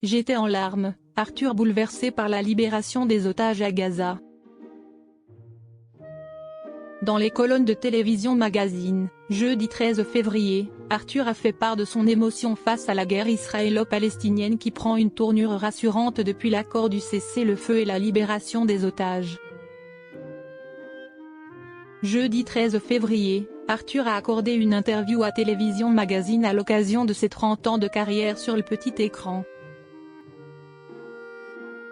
J'étais en larmes, Arthur bouleversé par la libération des otages à Gaza. Dans les colonnes de Télévision Magazine, jeudi 13 février, Arthur a fait part de son émotion face à la guerre israélo-palestinienne qui prend une tournure rassurante depuis l'accord du cessez-le-feu et la libération des otages. Jeudi 13 février, Arthur a accordé une interview à Télévision Magazine à l'occasion de ses 30 ans de carrière sur le petit écran.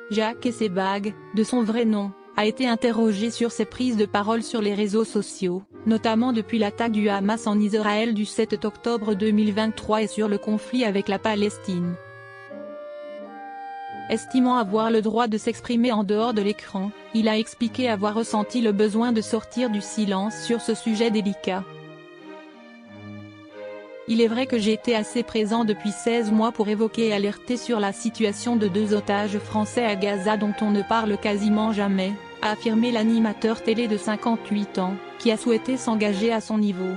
Jacques Essebag, de son vrai nom, a été interrogé sur ses prises de parole sur les réseaux sociaux, notamment depuis l'attaque du Hamas en Israël du 7 octobre 2023 et sur le conflit avec la Palestine. Estimant avoir le droit de s'exprimer en dehors de l'écran, il a expliqué avoir ressenti le besoin de sortir du silence sur ce sujet délicat. Il est vrai que j'ai été assez présent depuis 16 mois pour évoquer et alerter sur la situation de 2 otages français à Gaza dont on ne parle quasiment jamais, a affirmé l'animateur télé de 58 ans, qui a souhaité s'engager à son niveau.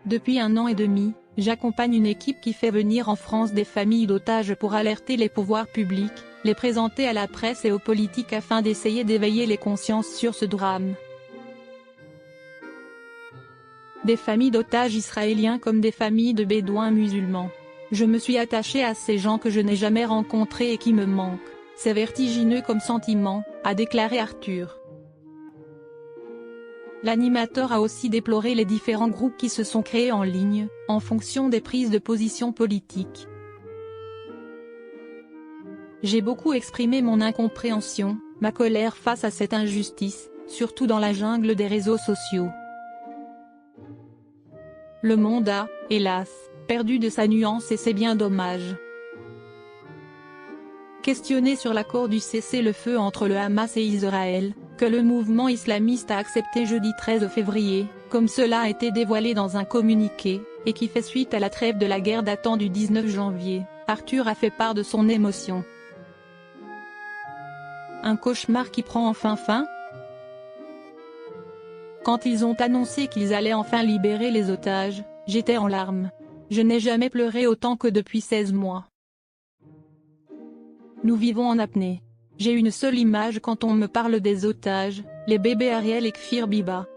Depuis 1 an et demi, j'accompagne une équipe qui fait venir en France des familles d'otages pour alerter les pouvoirs publics, les présenter à la presse et aux politiques afin d'essayer d'éveiller les consciences sur ce drame. Des familles d'otages israéliens comme des familles de bédouins musulmans. Je me suis attaché à ces gens que je n'ai jamais rencontrés et qui me manquent. C'est vertigineux comme sentiment, a déclaré Arthur. L'animateur a aussi déploré les différents groupes qui se sont créés en ligne, en fonction des prises de position politiques. J'ai beaucoup exprimé mon incompréhension, ma colère face à cette injustice, surtout dans la jungle des réseaux sociaux. Le monde a, hélas, perdu de sa nuance et c'est bien dommage. Questionné sur l'accord du cessez-le-feu entre le Hamas et Israël, que le mouvement islamiste a accepté jeudi 13 février, comme cela a été dévoilé dans un communiqué, et qui fait suite à la trêve de la guerre datant du 19 janvier, Arthur a fait part de son émotion. Un cauchemar qui prend enfin fin ? Quand ils ont annoncé qu'ils allaient enfin libérer les otages, j'étais en larmes. Je n'ai jamais pleuré autant que depuis 16 mois. Nous vivons en apnée. J'ai une seule image quand on me parle des otages, les bébés Ariel et Kfir Biba.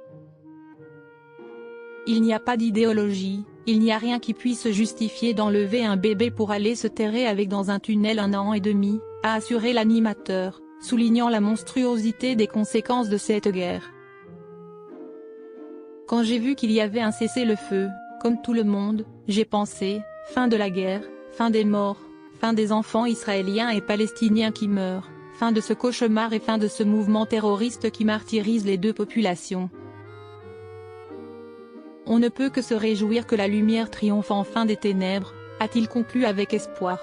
Il n'y a pas d'idéologie, il n'y a rien qui puisse justifier d'enlever un bébé pour aller se terrer avec dans un tunnel 1 an et demi, a assuré l'animateur, soulignant la monstruosité des conséquences de cette guerre. Quand j'ai vu qu'il y avait un cessez-le-feu, comme tout le monde, j'ai pensé, fin de la guerre, fin des morts, fin des enfants israéliens et palestiniens qui meurent, fin de ce cauchemar et fin de ce mouvement terroriste qui martyrise les 2 populations. On ne peut que se réjouir que la lumière triomphe enfin des ténèbres, a-t-il conclu avec espoir.